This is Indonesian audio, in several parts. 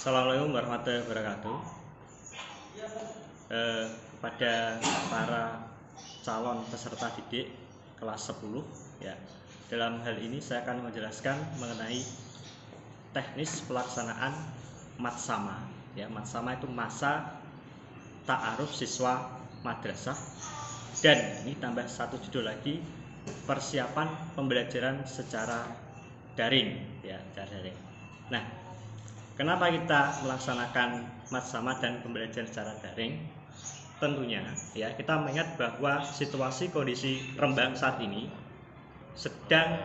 Assalamualaikum warahmatullahi wabarakatuh. Kepada para calon peserta didik kelas 10 ya. Dalam hal ini saya akan menjelaskan mengenai teknis pelaksanaan matsama ya. Matsama itu masa ta'aruf siswa madrasah, dan ini tambah satu judul lagi, persiapan pembelajaran secara daring ya, daring. Nah, kenapa kita melaksanakan matsama dan pembelajaran secara daring? Tentunya ya, kita mengingat bahwa situasi kondisi Rembang saat ini sedang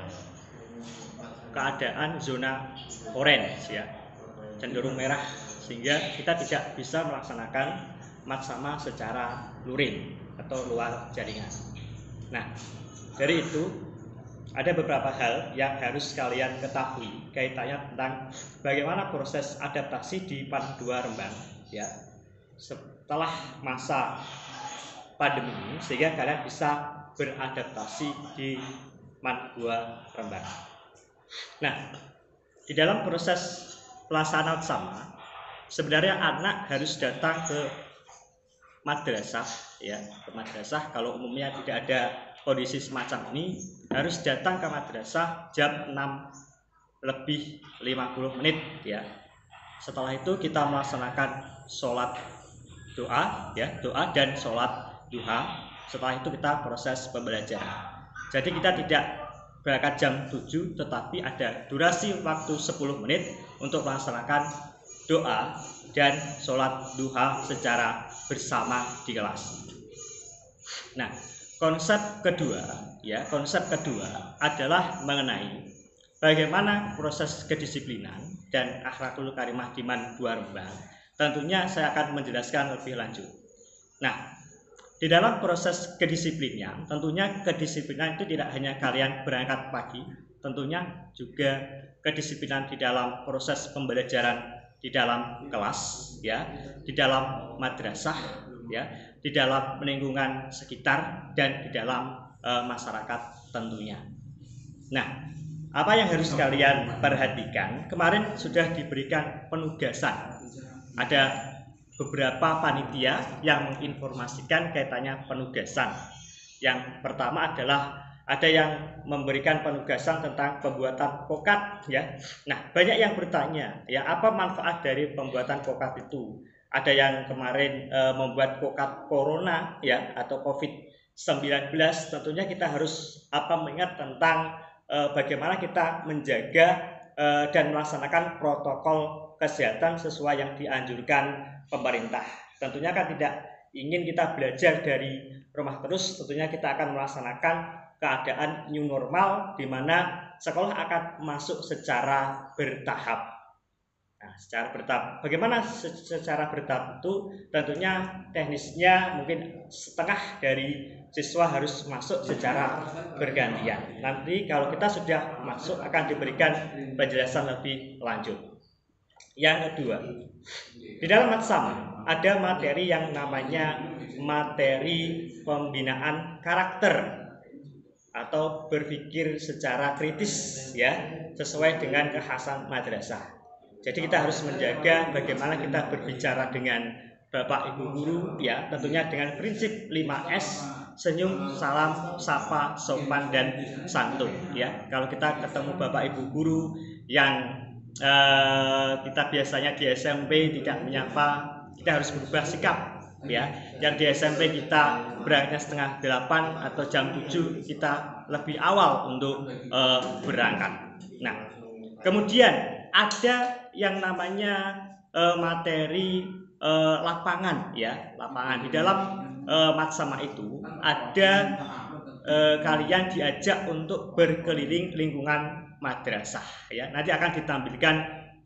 keadaan zona orange ya, cenderung merah, sehingga kita tidak bisa melaksanakan matsama secara luring atau luar jaringan. Nah, dari itu ada beberapa hal yang harus kalian ketahui kaitannya tentang bagaimana proses adaptasi di PAN 2 Rembang ya, setelah masa pandemi ini, sehingga kalian bisa beradaptasi di PAN 2 Rembang. Nah, di dalam proses pelaksanaan sama, sebenarnya anak harus datang ke madrasah ya, ke madrasah. Kalau umumnya tidak ada kondisi semacam ini, harus datang ke madrasah jam 6:50 ya. Setelah itu kita melaksanakan sholat doa ya, doa dan sholat duha. Setelah itu kita proses pembelajaran. Jadi kita tidak berangkat jam 7, tetapi ada durasi waktu 10 menit untuk melaksanakan doa dan sholat duha secara bersama di kelas. Nah, konsep kedua adalah mengenai bagaimana proses kedisiplinan dan akhlakul karimah di PAN 2 Rembang. Tentunya saya akan menjelaskan lebih lanjut. Nah, di dalam proses kedisiplinan, tentunya kedisiplinan itu tidak hanya kalian berangkat pagi, tentunya juga kedisiplinan di dalam proses pembelajaran di dalam kelas ya, di dalam madrasah ya, di dalam lingkungan sekitar, dan di dalam masyarakat tentunya. Nah, apa yang harus kalian perhatikan? Kemarin sudah diberikan penugasan. Ada beberapa panitia yang menginformasikan kaitannya penugasan. Yang pertama adalah ada yang memberikan penugasan tentang pembuatan pokat ya. Nah, banyak yang bertanya ya, apa manfaat dari pembuatan pokat itu? Ada yang kemarin membuat pokat corona ya, atau COVID-19. Tentunya kita harus mengingat tentang bagaimana kita menjaga dan melaksanakan protokol kesehatan sesuai yang dianjurkan pemerintah. Tentunya kan tidak ingin kita belajar dari rumah terus, tentunya kita akan melaksanakan keadaan new normal, di mana sekolah akan masuk secara bertahap. Nah, secara bertahap. Bagaimana secara bertahap itu? Tentunya teknisnya mungkin setengah dari siswa harus masuk secara bergantian. Nanti kalau kita sudah masuk akan diberikan penjelasan lebih lanjut. Yang kedua, di dalam matsama ada materi yang namanya materi pembinaan karakter atau berpikir secara kritis ya, sesuai dengan kekhasan madrasah. Jadi kita harus menjaga bagaimana kita berbicara dengan Bapak Ibu guru ya, tentunya dengan prinsip 5S, senyum, salam, sapa, sopan, dan santun ya. Kalau kita ketemu Bapak Ibu guru yang kita biasanya di SMP tidak menyapa, kita harus berubah sikap ya. Yang di SMP kita berangkatnya setengah 8 atau jam 7, kita lebih awal untuk berangkat. Nah, kemudian ada yang namanya materi lapangan ya, lapangan. Di dalam matsama itu ada kalian diajak untuk berkeliling lingkungan madrasah ya. Nanti akan ditampilkan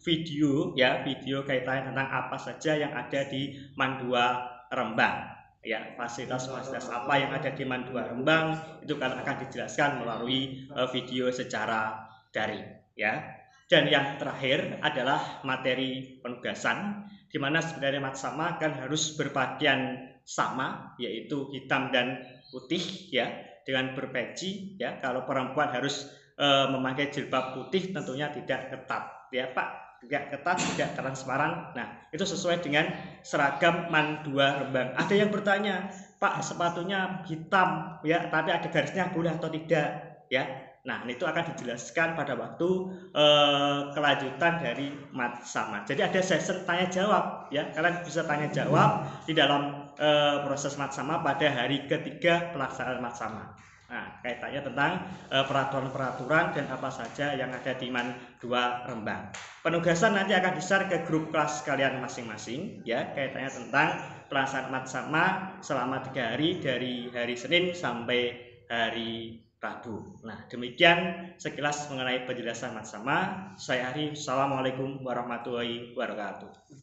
video ya, video kaitannya tentang apa saja yang ada di PAN 2 Rembang ya, fasilitas-fasilitas apa yang ada di PAN 2 Rembang itu akan dijelaskan melalui video secara daring ya. Dan yang terakhir adalah materi penugasan, di mana sebenarnya matsama kan harus berpakaian sama, yaitu hitam dan putih ya, dengan berpeci ya. Kalau perempuan harus memakai jilbab putih, tentunya tidak ketat ya Pak, tidak ketat, tidak transparan. Nah, itu sesuai dengan seragam MAN 2 Rembang. Ada yang bertanya, Pak, sepatunya hitam ya, tapi ada garisnya boleh atau tidak ya. Nah, itu akan dijelaskan pada waktu kelanjutan dari mat sama. Jadi ada session tanya jawab ya. Kalian bisa tanya jawab di dalam proses mat sama pada hari ketiga pelaksanaan mat sama. Nah, kaitannya tentang peraturan-peraturan dan apa saja yang ada di MAN 2 Rembang. Penugasan nanti akan di-share ke grup kelas kalian masing-masing ya, kaitannya tentang pelaksanaan mat sama selama 3 hari dari hari Senin sampai hari Rabu. Nah, demikian sekilas mengenai penjelasan mat sama. Saya Ari, Assalamualaikum warahmatullahi wabarakatuh.